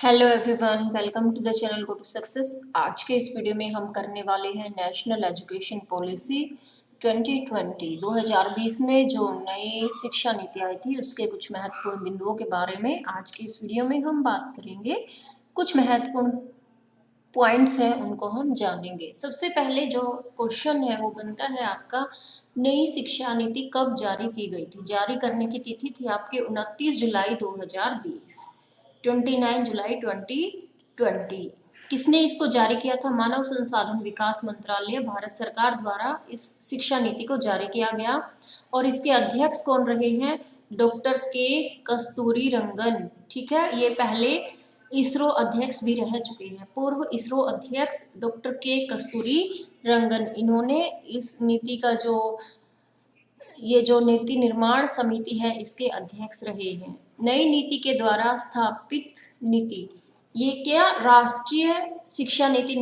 Hello everyone, welcome to the channel go to success. आज के इस वीडियो में हम करने वाले हैं नेशनल एजुकेशन पॉलिसी 2020 में जो नई शिक्षा नीति आई थी उसके कुछ महत्वपूर्ण बिंदुओं के बारे में आज के इस वीडियो में हम बात करेंगे। कुछ महत्वपूर्ण पॉइंट्स हैं उनको हम जानेंगे। सबसे पहले जो क्वेश्चन है वो बनता है आपका, नई शिक्षा नीति कब जारी की गई थी? जारी करने की तिथि थी आपकी 29 जुलाई 2020, 29 जुलाई 2020। किसने इसको जारी किया था? मानव संसाधन विकास मंत्रालय, भारत सरकार द्वारा इस शिक्षा नीति को जारी किया गया। और इसके अध्यक्ष कौन रहे हैं? डॉक्टर के कस्तूरी रंगन। ठीक है, ये पहले इसरो अध्यक्ष भी रह चुके हैं। पूर्व इसरो अध्यक्ष डॉक्टर के कस्तूरी रंगन, इन्होंने इस नीति का जो नीति निर्माण समिति है इसके अध्यक्ष रहे हैं। नई नीति के द्वारा स्थापित नीति, ये क्या राष्ट्रीय शिक्षा नीति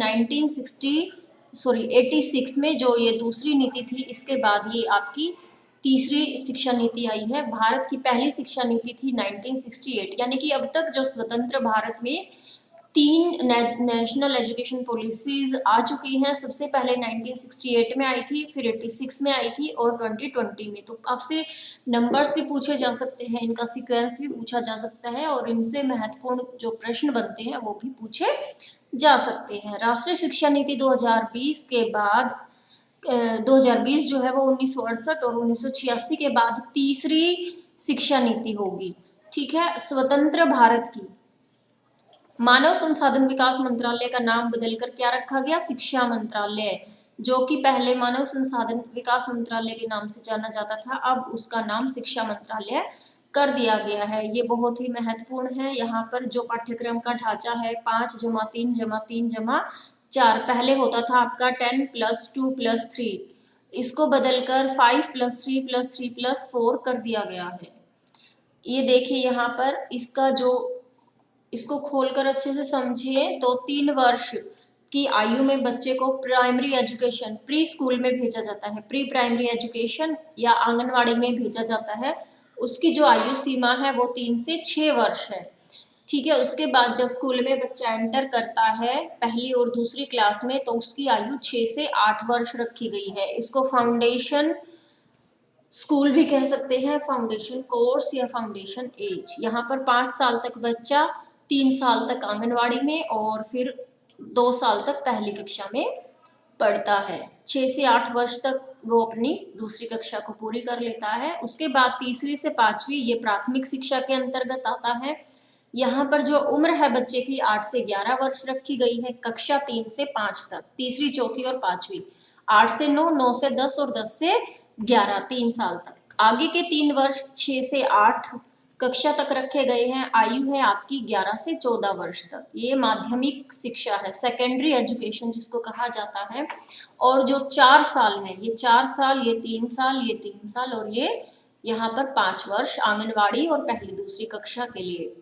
86 में जो ये दूसरी नीति थी, इसके बाद ये आपकी तीसरी शिक्षा नीति आई है। भारत की पहली शिक्षा नीति थी 1968, यानी कि अब तक जो स्वतंत्र भारत में 3 नेशनल एजुकेशन पॉलिसीज आ चुकी हैं। सबसे पहले 1968 में आई थी, फिर 86 में आई थी और 2020 में। तो आपसे नंबर्स भी पूछे जा सकते हैं, इनका सीक्वेंस भी पूछा जा सकता है और इनसे महत्वपूर्ण जो प्रश्न बनते हैं वो भी पूछे जा सकते हैं। राष्ट्रीय शिक्षा नीति 2020 के बाद 2020 जो है वो 1968 और 1986 के बाद तीसरी शिक्षा नीति होगी। ठीक है, स्वतंत्र भारत की मानव संसाधन विकास मंत्रालय का नाम बदलकर क्या रखा गया? शिक्षा मंत्रालय, जो कि पहले मानव संसाधन विकास मंत्रालय के नाम से जाना जाता था, अब उसका नाम शिक्षा मंत्रालय कर दिया गया है। ये बहुत ही महत्वपूर्ण है। यहाँ पर जो पाठ्यक्रम का ढांचा है 5+3+3+4, पहले होता था आपका 10+2+3, इसको बदलकर 5+3+3+4 कर दिया गया है। ये देखिए यहाँ पर इसको खोलकर अच्छे से समझिए तो 3 वर्ष की आयु में बच्चे को प्राइमरी एजुकेशन, प्री स्कूल में भेजा जाता है, प्री प्राइमरी एजुकेशन या आंगनवाड़ी में भेजा जाता है। उसकी जो आयु सीमा है वो 3 से 6 वर्ष है। ठीक है, उसके बाद जब स्कूल में बच्चा एंटर करता है पहली और दूसरी क्लास में, तो उसकी आयु 6 से 8 वर्ष रखी गई है। इसको फाउंडेशन स्कूल भी कह सकते हैं, फाउंडेशन कोर्स या फाउंडेशन एज। यहाँ पर 5 साल तक बच्चा, 3 साल तक आंगनवाड़ी में और फिर 2 साल तक पहली कक्षा में पढ़ता है। 6 से 8 वर्ष तक वो अपनी दूसरी कक्षा को पूरी कर लेता है। उसके बाद तीसरी से 5वीं ये प्राथमिक शिक्षा के अंतर्गत आता है। यहाँ पर जो उम्र है बच्चे की 8 से 11 वर्ष रखी गई है। कक्षा 3 से 5 तक, तीसरी, चौथी और 5वीं। 8 से 9, 9 से 10 और 10 से 11, 3 साल तक। आगे के 3 वर्ष 6 से 8 कक्षा तक रखे गए हैं। आयु है आपकी 11 से 14 वर्ष तक। ये माध्यमिक शिक्षा है, सेकेंडरी एजुकेशन जिसको कहा जाता है। और जो 4 साल है, ये 4 साल, ये 3 साल, ये 3 साल और ये यहाँ पर 5 वर्ष आंगनवाड़ी और पहली दूसरी कक्षा के लिए।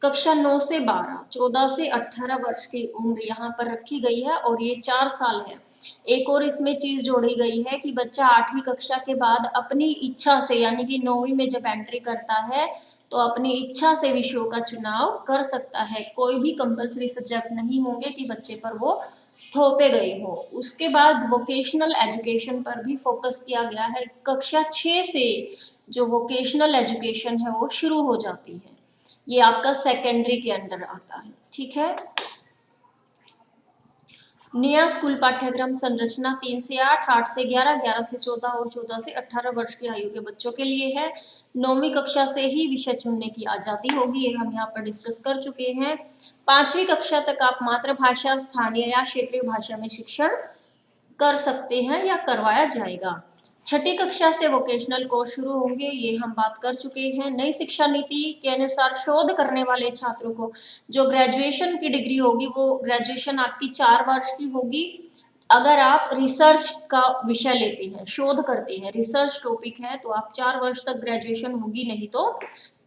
कक्षा 9 से 12, 14 से 18 वर्ष की उम्र यहाँ पर रखी गई है और ये 4 साल है। एक और इसमें चीज जोड़ी गई है कि बच्चा 8वीं कक्षा के बाद अपनी इच्छा से, यानी कि 9वीं में जब एंट्री करता है तो अपनी इच्छा से विषयों का चुनाव कर सकता है। कोई भी कंपल्सरी सब्जेक्ट नहीं होंगे कि बच्चे पर वो थोपे गए हो। उसके बाद वोकेशनल एजुकेशन पर भी फोकस किया गया है। कक्षा 6 से जो वोकेशनल एजुकेशन है वो शुरू हो जाती है। ये आपका सेकेंडरी के अंडर आता है। ठीक है, नया स्कूल पाठ्यक्रम संरचना 3 से 8, 8 से 11, 11 से 14 और 14 से 18 वर्ष की आयु के बच्चों के लिए है। 9वीं कक्षा से ही विषय चुनने की आजादी होगी, ये हम यहाँ पर डिस्कस कर चुके हैं। 5वीं कक्षा तक आप मातृभाषा, स्थानीय या क्षेत्रीय भाषा में शिक्षण कर सकते हैं या करवाया जाएगा। 6ठी कक्षा से वोकेशनल कोर्स शुरू होंगे, ये हम बात कर चुके हैं। नई शिक्षा नीति के अनुसार शोध करने वाले छात्रों को जो ग्रेजुएशन की डिग्री होगी, वो ग्रेजुएशन आपकी 4 वर्ष की होगी। अगर आप रिसर्च का विषय लेते हैं, शोध करते हैं, रिसर्च टॉपिक है, तो आप 4 वर्ष तक ग्रेजुएशन होगी, नहीं तो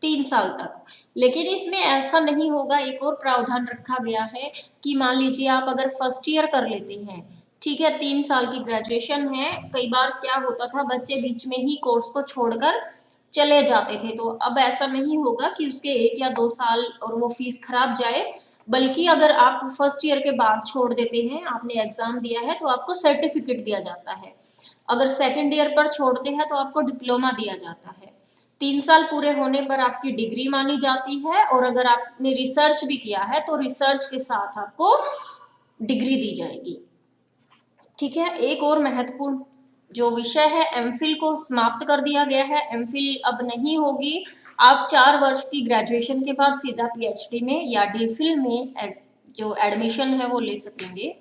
3 साल तक। लेकिन इसमें ऐसा नहीं होगा, एक और प्रावधान रखा गया है कि मान लीजिए आप अगर फर्स्ट ईयर कर लेते हैं, ठीक है, 3 साल की ग्रेजुएशन है। कई बार क्या होता था, बच्चे बीच में ही कोर्स को छोड़कर चले जाते थे। तो अब ऐसा नहीं होगा कि उसके 1 या 2 साल और वो फीस खराब जाए, बल्कि अगर आप फर्स्ट ईयर के बाद छोड़ देते हैं, आपने एग्जाम दिया है, तो आपको सर्टिफिकेट दिया जाता है। अगर सेकंड ईयर पर छोड़ते हैं तो आपको डिप्लोमा दिया जाता है। 3 साल पूरे होने पर आपकी डिग्री मानी जाती है, और अगर आपने रिसर्च भी किया है तो रिसर्च के साथ आपको डिग्री दी जाएगी। ठीक है, एक और महत्वपूर्ण जो विषय है, एमफिल को समाप्त कर दिया गया है। एमफिल अब नहीं होगी। आप 4 वर्ष की ग्रेजुएशन के बाद सीधा पीएचडी में या डीफिल में जो एडमिशन है वो ले सकेंगे।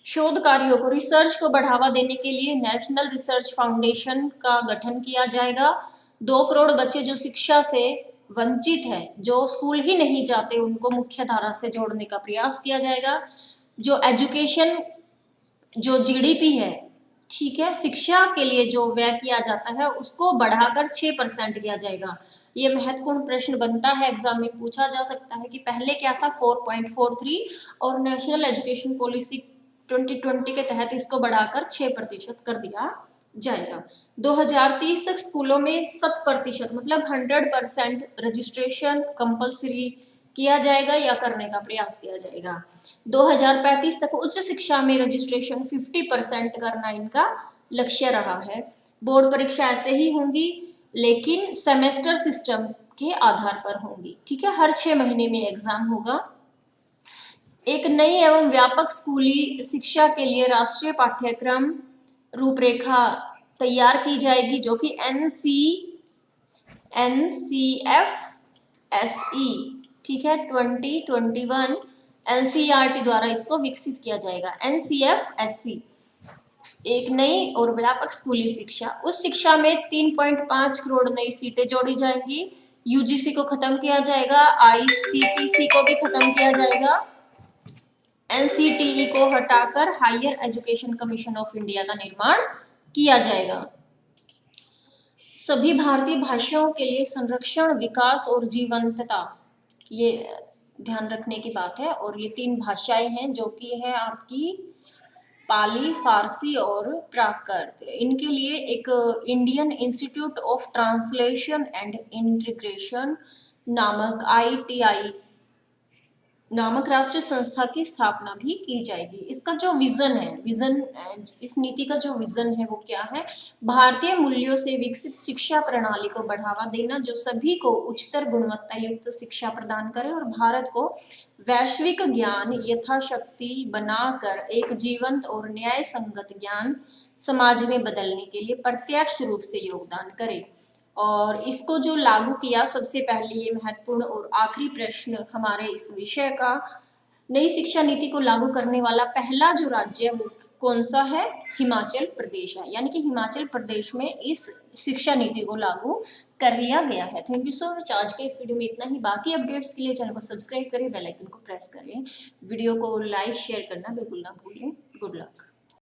शोध कार्यों को, रिसर्च को बढ़ावा देने के लिए नेशनल रिसर्च फाउंडेशन का गठन किया जाएगा। 2 करोड़ बच्चे जो शिक्षा से वंचित है, जो स्कूल ही नहीं जाते, उनको मुख्य धारा से जोड़ने का प्रयास किया जाएगा। जो एजुकेशन, जो जीडीपी है, ठीक है, शिक्षा के लिए जो व्यय किया जाता है उसको बढ़ाकर 6% किया जाएगा। ये महत्वपूर्ण प्रश्न बनता है, एग्जाम में पूछा जा सकता है कि पहले क्या था 4.43, और नेशनल एजुकेशन पॉलिसी 2020 के तहत इसको बढ़ाकर 6% कर दिया जाएगा। 2030 तक स्कूलों में 100% मतलब 100% रजिस्ट्रेशन कंपलसरी किया जाएगा या करने का प्रयास किया जाएगा। 2035 तक उच्च शिक्षा में रजिस्ट्रेशन 50% करना इनका लक्ष्य रहा है। बोर्ड परीक्षा ऐसे ही होंगी, लेकिन सेमेस्टर सिस्टम के आधार पर होंगी। ठीक है, हर 6 महीने में एग्जाम होगा। एक नई एवं व्यापक स्कूली शिक्षा के लिए राष्ट्रीय पाठ्यक्रम रूपरेखा तैयार की जाएगी, जो कि NCFSE, ठीक है, 2021 NCERT द्वारा इसको विकसित किया जाएगा। NCFSE एक नई और व्यापक स्कूली शिक्षा, उस शिक्षा में 3.5 करोड़ नई सीटें जोड़ी जाएंगी। यूजीसी को खत्म किया जाएगा, ICPC को भी खत्म किया जाएगा, NCTE को हटाकर higher education commission of India का निर्माण किया जाएगा। सभी भारतीय भाषाओं के लिए संरक्षण, विकास और जीवंतता, ये ध्यान रखने की बात है। और ये 3 भाषाएं हैं जो कि है आपकी पाली, फारसी और प्राकृत। इनके लिए एक Indian institute of translation and integration नामक ITI नामक राष्ट्रीय संस्था की स्थापना भी की जाएगी। इसका जो विजन है, इस नीति का जो विजन है वो क्या है? भारतीय मूल्यों से विकसित शिक्षा प्रणाली को बढ़ावा देना, जो सभी को उच्चतर गुणवत्ता युक्त शिक्षा प्रदान करे और भारत को वैश्विक ज्ञान यथाशक्ति बनाकर एक जीवंत और न्याय संगत ज्ञान समाज में बदलने के लिए प्रत्यक्ष रूप से योगदान करे। और इसको जो लागू किया, सबसे पहले ये महत्वपूर्ण और आखिरी प्रश्न हमारे इस विषय का, नई शिक्षा नीति को लागू करने वाला पहला जो राज्य है वो कौन सा है? हिमाचल प्रदेश है। यानी कि हिमाचल प्रदेश में इस शिक्षा नीति को लागू कर लिया गया है। Thank you so much. आज के इस वीडियो में इतना ही। बाकी अपडेट्स के लिए चैनल को सब्सक्राइब करें, बेल आइकन को प्रेस करें, वीडियो को लाइक शेयर करना बिल्कुल ना भूलें। Good luck.